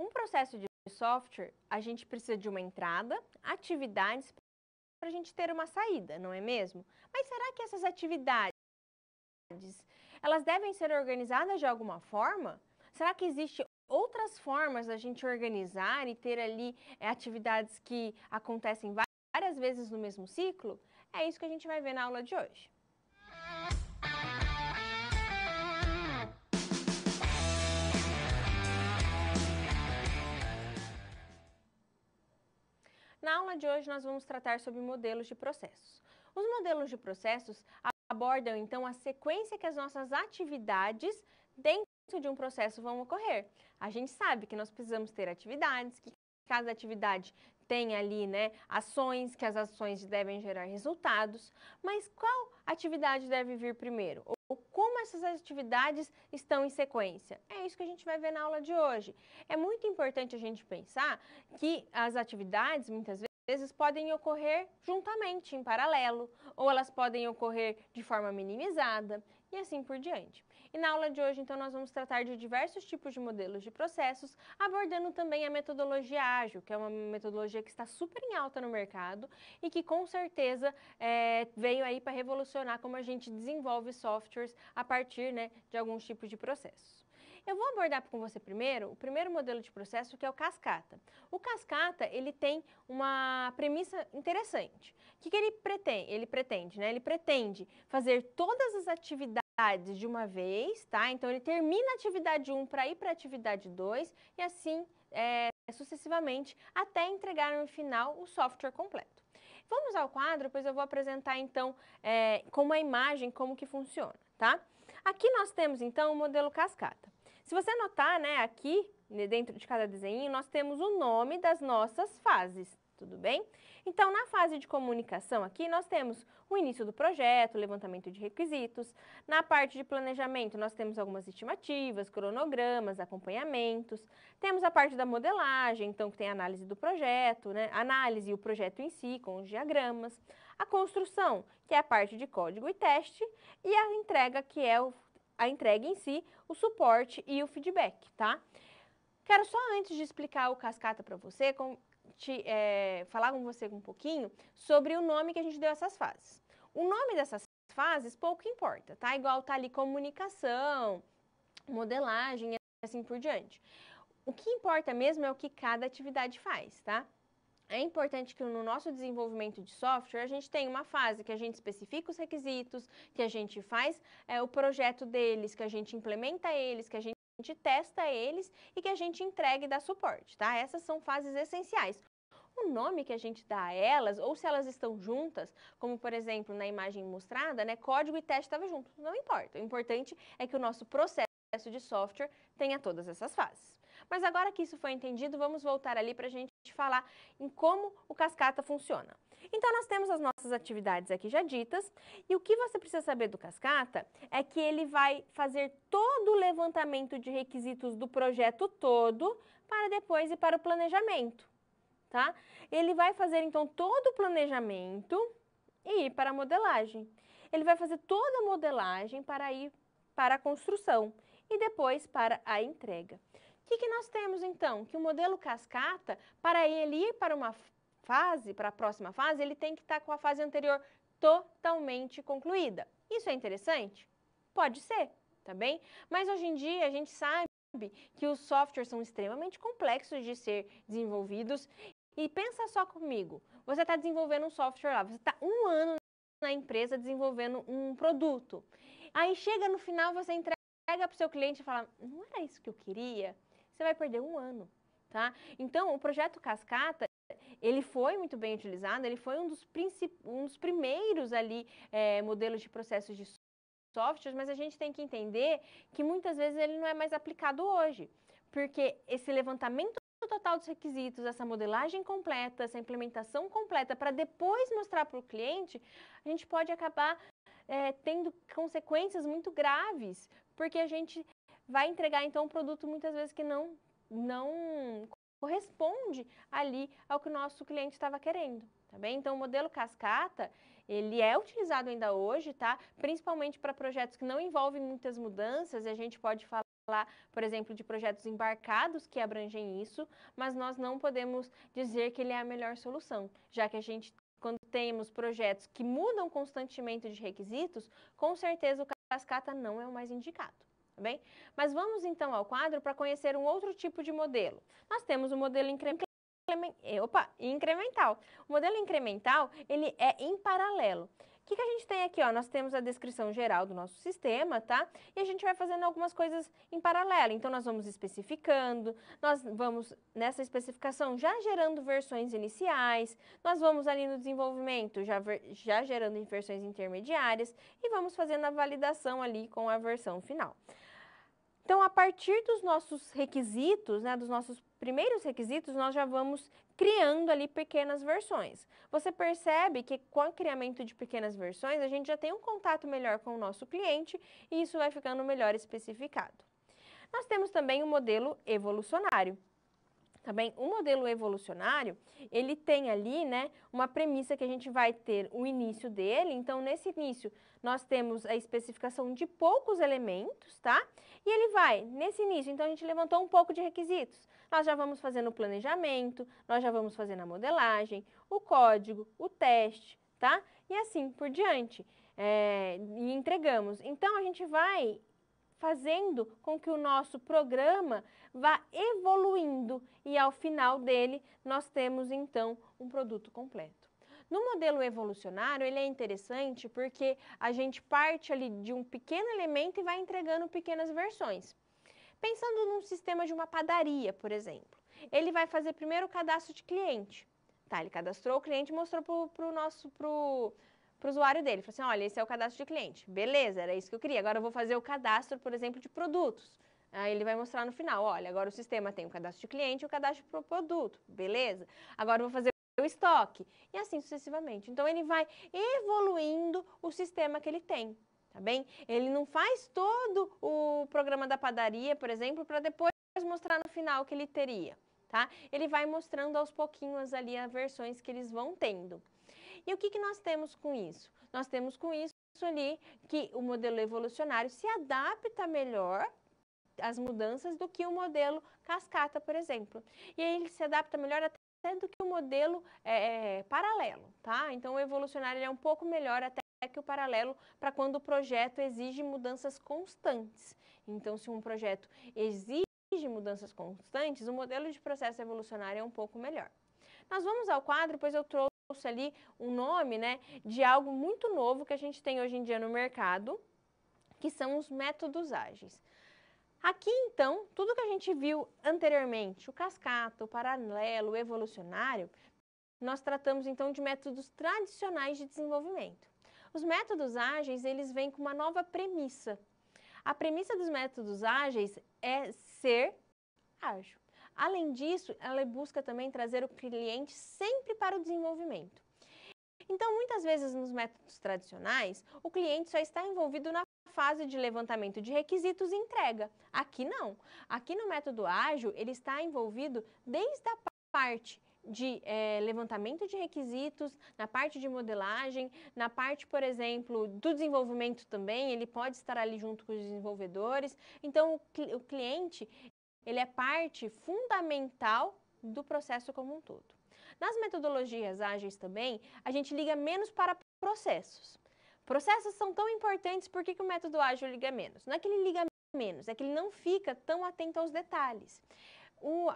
Um processo de software, a gente precisa de uma entrada, atividades para a gente ter uma saída, não é mesmo? Mas será que essas atividades, elas devem ser organizadas de alguma forma? Será que existem outras formas da gente organizar e ter ali atividades que acontecem várias vezes no mesmo ciclo? É isso que a gente vai ver na aula de hoje. Na aula de hoje, nós vamos tratar sobre modelos de processos. Os modelos de processos abordam, então, a sequência que as nossas atividades dentro de um processo vão ocorrer. A gente sabe que nós precisamos ter atividades, que cada atividade tem ali, ações, que as ações devem gerar resultados, mas qual atividade deve vir primeiro? Ou como essas atividades estão em sequência? É isso que a gente vai ver na aula de hoje. É muito importante a gente pensar que as atividades, muitas vezes, podem ocorrer juntamente, em paralelo, ou elas podem ocorrer de forma minimizada, e assim por diante. E na aula de hoje, então, nós vamos tratar de diversos tipos de modelos de processos, abordando também a metodologia ágil, que é uma metodologia que está super em alta no mercado e que, com certeza, veio aí para revolucionar como a gente desenvolve softwares a partir, de alguns tipos de processos. Eu vou abordar com você primeiro o primeiro modelo de processo, que é o cascata. O cascata, ele tem uma premissa interessante. O que ele pretende? Ele pretende fazer todas as atividades de uma vez, tá? Então, ele termina a atividade 1 para ir para a atividade 2 e assim sucessivamente até entregar no final o software completo. Vamos ao quadro, pois eu vou apresentar então com uma imagem como que funciona, tá? Aqui nós temos então o modelo cascata. Se você notar, aqui dentro de cada desenho, nós temos o nome das nossas fases, tudo bem? Então, na fase de comunicação aqui, nós temos o início do projeto, o levantamento de requisitos. Na parte de planejamento, nós temos algumas estimativas, cronogramas, acompanhamentos. Temos a parte da modelagem, então, que tem a análise do projeto, análise e o projeto em si, com os diagramas. A construção, que é a parte de código e teste. E a entrega, que é a entrega em si, o suporte e o feedback, tá? Quero só, antes de explicar o cascata para você, falar com você um pouquinho sobre o nome que a gente deu a essas fases. O nome dessas fases pouco importa, tá? Igual tá ali comunicação, modelagem e assim por diante. O que importa mesmo é o que cada atividade faz, tá? É importante que no nosso desenvolvimento de software a gente tenha uma fase que a gente especifica os requisitos, que a gente faz o projeto deles, que a gente implementa eles, que a gente testa eles e que a gente entrega e dá suporte, tá? Essas são fases essenciais. O nome que a gente dá a elas, ou se elas estão juntas, como por exemplo na imagem mostrada, código e teste estavam juntos, não importa. O importante é que o nosso processo de software tenha todas essas fases. Mas agora que isso foi entendido, vamos voltar ali para a gente falar em como o cascata funciona. Então, nós temos as nossas atividades aqui já ditas, e o que você precisa saber do cascata é que ele vai fazer todo o levantamento de requisitos do projeto todo para depois ir para o planejamento, tá? Ele vai fazer, então, todo o planejamento e ir para a modelagem. Ele vai fazer toda a modelagem para ir para a construção e depois para a entrega. O que nós temos, então? Que o modelo cascata, para ele ir para uma fase, para a próxima fase, ele tem que estar com a fase anterior totalmente concluída. Isso é interessante? Pode ser, tá bem? Mas hoje em dia a gente sabe que os softwares são extremamente complexos de ser desenvolvidos. E pensa só comigo, você está desenvolvendo um software lá, você está 1 ano na empresa desenvolvendo um produto. Aí chega no final, você entrega para o seu cliente e fala, não era isso que eu queria? Você vai perder 1 ano, tá? Então, o projeto cascata, ele foi muito bem utilizado, ele foi um dos primeiros ali modelos de processos de softwares, mas a gente tem que entender que muitas vezes ele não é mais aplicado hoje, porque esse levantamento total dos requisitos, essa modelagem completa, essa implementação completa, para depois mostrar para o cliente, a gente pode acabar tendo consequências muito graves, porque a gente vai entregar, então, um produto muitas vezes que não corresponde ali ao que o nosso cliente estava querendo, tá bem? Então, o modelo cascata, ele é utilizado ainda hoje, tá? Principalmente para projetos que não envolvem muitas mudanças, e a gente pode falar, por exemplo, de projetos embarcados que abrangem isso, mas nós não podemos dizer que ele é a melhor solução, já que a gente, quando temos projetos que mudam constantemente de requisitos, com certeza o cascata não é o mais indicado. Tá bem? Mas vamos então ao quadro para conhecer um outro tipo de modelo. Nós temos o modelo incremental. O modelo incremental, ele é em paralelo. O que a gente tem aqui? Ó? Nós temos a descrição geral do nosso sistema, tá? E a gente vai fazendo algumas coisas em paralelo. Então, nós vamos especificando, nós vamos, nessa especificação, já gerando versões iniciais, nós vamos ali no desenvolvimento, já gerando versões intermediárias, e vamos fazendo a validação ali com a versão final. Então, a partir dos nossos requisitos, né, dos nossos primeiros requisitos, nós já vamos criando ali pequenas versões. Você percebe que com o criamento de pequenas versões, a gente já tem um contato melhor com o nosso cliente e isso vai ficando melhor especificado. Nós temos também o modelo evolucionário. Também o modelo evolucionário, ele tem ali, né, uma premissa que a gente vai ter o início dele. Então, nesse início, nós temos a especificação de poucos elementos, tá? E ele vai, nesse início, então a gente levantou um pouco de requisitos. Nós já vamos fazendo o planejamento, nós já vamos fazendo a modelagem, o código, o teste, tá? E assim por diante. E entregamos. Então, a gente vai fazendo com que o nosso programa vá evoluindo e ao final dele nós temos então um produto completo. No modelo evolucionário ele é interessante porque a gente parte ali de um pequeno elemento e vai entregando pequenas versões. Pensando num sistema de uma padaria, por exemplo, ele vai fazer primeiro o cadastro de cliente. Tá, ele cadastrou o cliente e mostrou para o usuário dele. Falou assim, olha, esse é o cadastro de cliente. Beleza, era isso que eu queria. Agora eu vou fazer o cadastro, por exemplo, de produtos. Aí ele vai mostrar no final, olha, agora o sistema tem o cadastro de cliente e o cadastro para o produto. Beleza? Agora eu vou fazer o estoque. E assim sucessivamente. Então, ele vai evoluindo o sistema que ele tem. Tá bem? Ele não faz todo o programa da padaria, por exemplo, para depois mostrar no final o que ele teria. Tá? Ele vai mostrando aos pouquinhos ali as versões que eles vão tendo. E o que nós temos com isso? Nós temos com isso ali que o modelo evolucionário se adapta melhor às mudanças do que o modelo cascata, por exemplo. E aí ele se adapta melhor até do que o modelo paralelo, tá? Então o evolucionário é um pouco melhor até que o paralelo para quando o projeto exige mudanças constantes. Então, se um projeto exige mudanças constantes, o modelo de processo evolucionário é um pouco melhor. Nós vamos ao quadro, pois eu trouxe ali um nome, né, de algo muito novo que a gente tem hoje em dia no mercado, que são os métodos ágeis. Aqui, então, tudo que a gente viu anteriormente, o cascata, o paralelo, o evolucionário, nós tratamos, então, de métodos tradicionais de desenvolvimento. Os métodos ágeis, eles vêm com uma nova premissa. A premissa dos métodos ágeis é ser ágil. Além disso, ela busca também trazer o cliente sempre para o desenvolvimento. Então, muitas vezes nos métodos tradicionais, o cliente só está envolvido na fase de levantamento de requisitos e entrega. Aqui não. Aqui no método ágil, ele está envolvido desde a parte de levantamento de requisitos, na parte de modelagem, na parte, por exemplo, do desenvolvimento também, ele pode estar ali junto com os desenvolvedores. Então, o cliente, ele é parte fundamental do processo como um todo. Nas metodologias ágeis também, a gente liga menos para processos. Processos são tão importantes, por que o método ágil liga menos? Não é que ele liga menos, é que ele não fica tão atento aos detalhes.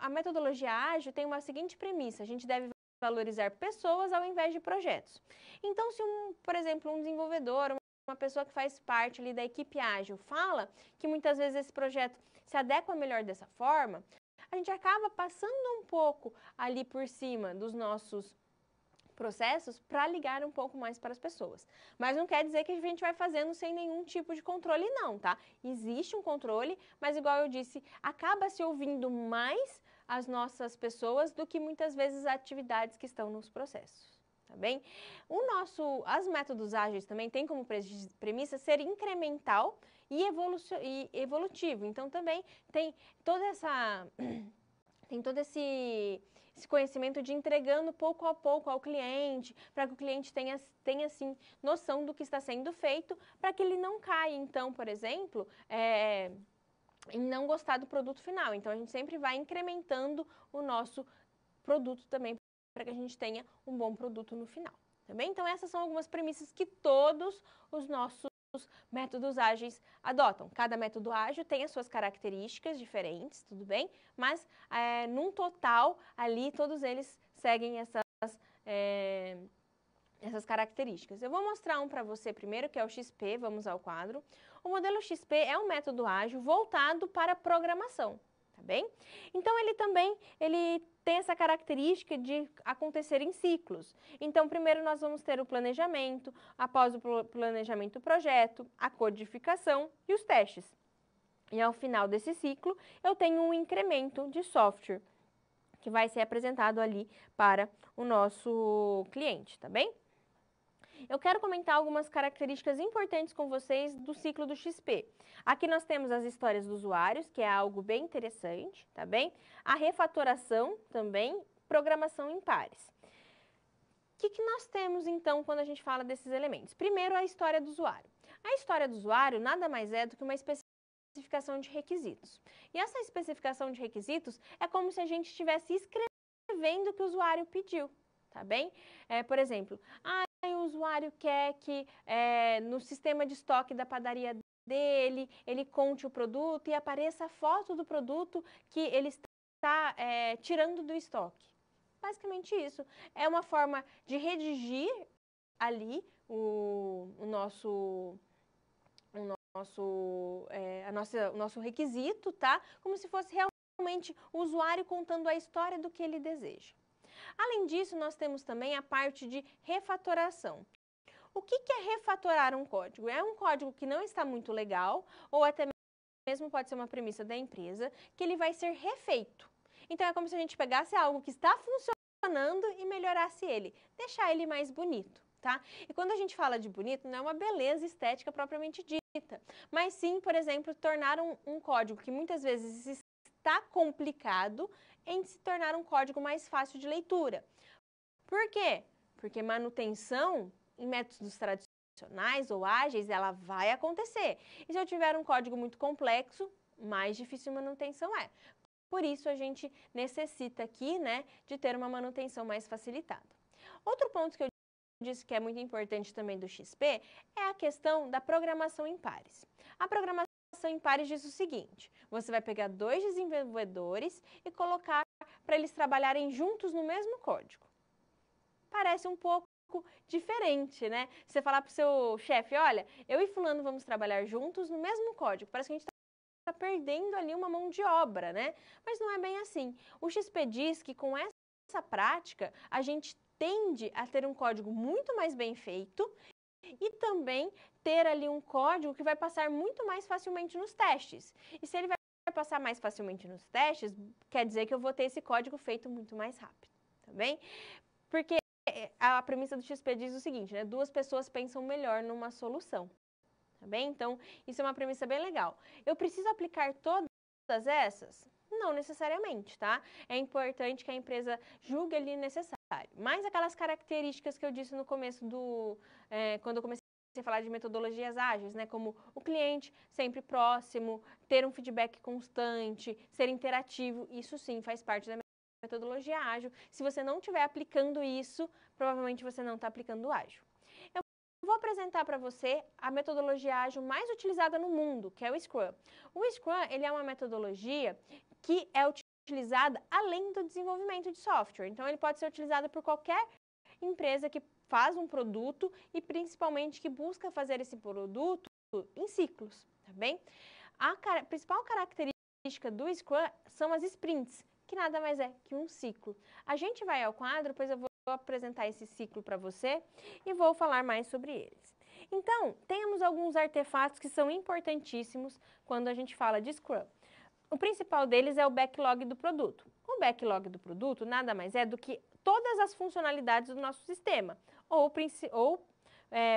A metodologia ágil tem uma seguinte premissa, a gente deve valorizar pessoas ao invés de projetos. Então, se por exemplo, um desenvolvedor, uma pessoa que faz parte ali da equipe ágil fala que muitas vezes esse projeto se adequa melhor dessa forma, a gente acaba passando um pouco ali por cima dos nossos processos para ligar um pouco mais para as pessoas. Mas não quer dizer que a gente vai fazendo sem nenhum tipo de controle não, tá? Existe um controle, mas igual eu disse, acaba se ouvindo mais as nossas pessoas do que muitas vezes as atividades que estão nos processos. Tá bem? As métodos ágeis também têm como premissa ser incremental e evolutivo. Então, também tem todo esse esse conhecimento de entregando pouco a pouco ao cliente, para que o cliente tenha assim, noção do que está sendo feito, para que ele não caia, então, por exemplo, em não gostar do produto final. Então, a gente sempre vai incrementando o nosso produto também, para que a gente tenha um bom produto no final. Tá bem? Então, essas são algumas premissas que todos os nossos métodos ágeis adotam. Cada método ágil tem as suas características diferentes, tudo bem? Mas, num total, ali, todos eles seguem essas características. Eu vou mostrar um para você primeiro, que é o XP, vamos ao quadro. O modelo XP é um método ágil voltado para programação, tá bem? Então, ele tem essa característica de acontecer em ciclos. Então, primeiro nós vamos ter o planejamento, após o planejamento, o projeto, a codificação e os testes. E ao final desse ciclo, eu tenho um incremento de software, que vai ser apresentado ali para o nosso cliente, tá bem? Eu quero comentar algumas características importantes com vocês do ciclo do XP. Aqui nós temos as histórias dos usuários, que é algo bem interessante, tá bem? A refatoração também, programação em pares. O que nós temos, então, quando a gente fala desses elementos? Primeiro, a história do usuário. A história do usuário nada mais é do que uma especificação de requisitos. E essa especificação de requisitos é como se a gente estivesse escrevendo o que o usuário pediu, tá bem? Por exemplo, o usuário quer que no sistema de estoque da padaria dele, ele conte o produto e apareça a foto do produto que ele está tirando do estoque. Basicamente isso. É uma forma de redigir ali o nosso requisito, tá? Como se fosse realmente o usuário contando a história do que ele deseja. Além disso, nós temos também a parte de refatoração. O que é refatorar um código? É um código que não está muito legal, ou até mesmo pode ser uma premissa da empresa, que ele vai ser refeito. Então, é como se a gente pegasse algo que está funcionando e melhorasse ele, deixar ele mais bonito, tá? E quando a gente fala de bonito, não é uma beleza estética propriamente dita, mas sim, por exemplo, tornar um código que muitas vezes está complicado em se tornar um código mais fácil de leitura. Por quê? Porque manutenção em métodos tradicionais ou ágeis, ela vai acontecer. E se eu tiver um código muito complexo, mais difícil a manutenção é. Por isso, a gente necessita aqui, né, de ter uma manutenção mais facilitada. Outro ponto que eu disse que é muito importante também do XP é a questão da programação em pares. A programação em pares diz o seguinte: você vai pegar 2 desenvolvedores e colocar para eles trabalharem juntos no mesmo código. Parece um pouco diferente, né? Você falar para o seu chefe, olha, eu e fulano vamos trabalhar juntos no mesmo código. Parece que a gente está perdendo ali uma mão de obra, né? Mas não é bem assim. O XP diz que com essa prática, a gente tende a ter um código muito mais bem feito e também ter ali um código que vai passar muito mais facilmente nos testes. E se ele vai passar mais facilmente nos testes, quer dizer que eu vou ter esse código feito muito mais rápido, tá bem? Porque a premissa do XP diz o seguinte, né? 2 pessoas pensam melhor numa solução, tá bem? Então, isso é uma premissa bem legal. Eu preciso aplicar todas essas? Não necessariamente, tá? É importante que a empresa julgue ali necessário. Mas aquelas características que eu disse no começo quando eu comecei a falar de metodologias ágeis, né? Como o cliente sempre próximo, ter um feedback constante, ser interativo, isso sim faz parte da metodologia ágil. Se você não estiver aplicando isso, provavelmente você não está aplicando o ágil. Eu vou apresentar para você a metodologia ágil mais utilizada no mundo, que é o Scrum. O Scrum, ele é uma metodologia que é utilizada além do desenvolvimento de software. Então, ele pode ser utilizado por qualquer empresa que faz um produto e principalmente que busca fazer esse produto em ciclos, tá bem? A principal característica do Scrum são as sprints, que nada mais é que um ciclo. A gente vai ao quadro, pois eu vou apresentar esse ciclo para você e vou falar mais sobre eles. Então, temos alguns artefatos que são importantíssimos quando a gente fala de Scrum. O principal deles é o backlog do produto. O backlog do produto nada mais é do que todas as funcionalidades do nosso sistema, ou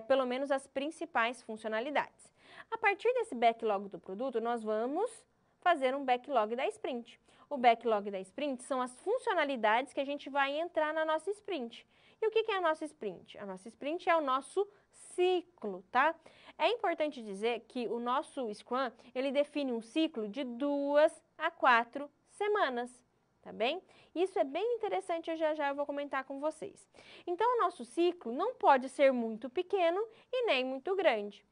pelo menos as principais funcionalidades. A partir desse backlog do produto, nós vamos fazer um backlog da sprint. O backlog da sprint são as funcionalidades que a gente vai entrar na nossa sprint. E o que é a nossa sprint? A nossa sprint é o nosso ciclo, tá? É importante dizer que o nosso Scrum, ele define um ciclo de 2 a 4 semanas, tá bem? Isso é bem interessante, já eu vou comentar com vocês. Então, o nosso ciclo não pode ser muito pequeno e nem muito grande.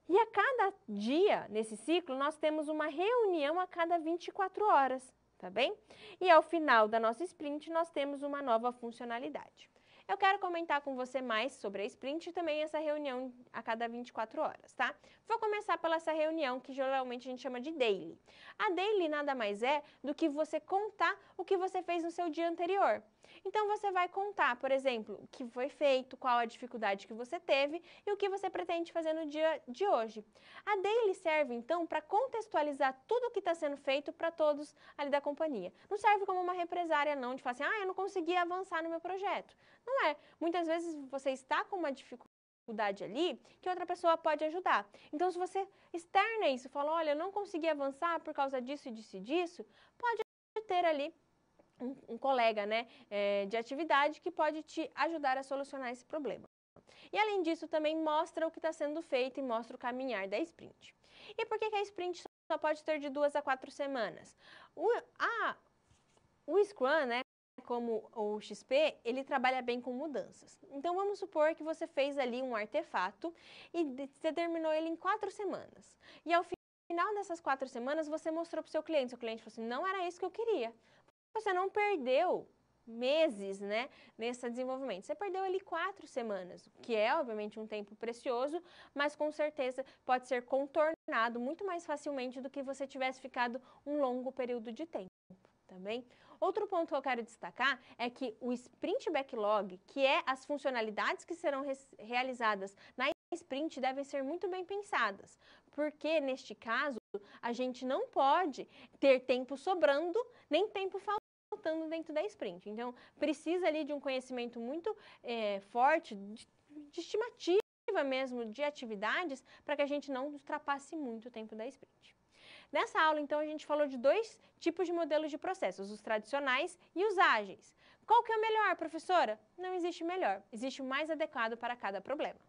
E a cada dia, nesse ciclo, nós temos uma reunião a cada 24 horas, tá bem? E ao final da nossa sprint, nós temos uma nova funcionalidade. Eu quero comentar com você mais sobre a sprint e também essa reunião a cada 24 horas, tá? Vou começar pela essa reunião que geralmente a gente chama de daily. A daily nada mais é do que você contar o que você fez no seu dia anterior. Então, você vai contar, por exemplo, o que foi feito, qual a dificuldade que você teve e o que você pretende fazer no dia de hoje. A daily serve, então, para contextualizar tudo o que está sendo feito para todos ali da companhia. Não serve como uma represária, não, de falar assim, eu não consegui avançar no meu projeto. Não é. Muitas vezes você está com uma dificuldade ali que outra pessoa pode ajudar. Então, se você externa isso, fala, olha, eu não consegui avançar por causa disso e disso e disso, pode ter ali um colega, né, de atividade que pode te ajudar a solucionar esse problema. E além disso, também mostra o que está sendo feito e mostra o caminhar da sprint. E por que a sprint só pode ter de 2 a 4 semanas? O Scrum, né, como o XP, ele trabalha bem com mudanças. Então, vamos supor que você fez ali um artefato e você terminou ele em 4 semanas. E ao final dessas 4 semanas, você mostrou para o seu cliente falou assim, não era isso que eu queria. Você não perdeu meses, né, nesse desenvolvimento. Você perdeu ali 4 semanas, que é, obviamente, um tempo precioso, mas com certeza pode ser contornado muito mais facilmente do que você tivesse ficado um longo período de tempo, tá bem? Outro ponto que eu quero destacar é que o Sprint Backlog, que é as funcionalidades que serão realizadas na sprint, devem ser muito bem pensadas, porque, neste caso, a gente não pode ter tempo sobrando, nem tempo faltando dentro da sprint. Então, precisa ali de um conhecimento muito forte, de estimativa mesmo, de atividades, para que a gente não ultrapasse muito o tempo da sprint. Nessa aula, então, a gente falou de 2 tipos de modelos de processos, os tradicionais e os ágeis. Qual que é o melhor, professora? Não existe melhor, existe o mais adequado para cada problema.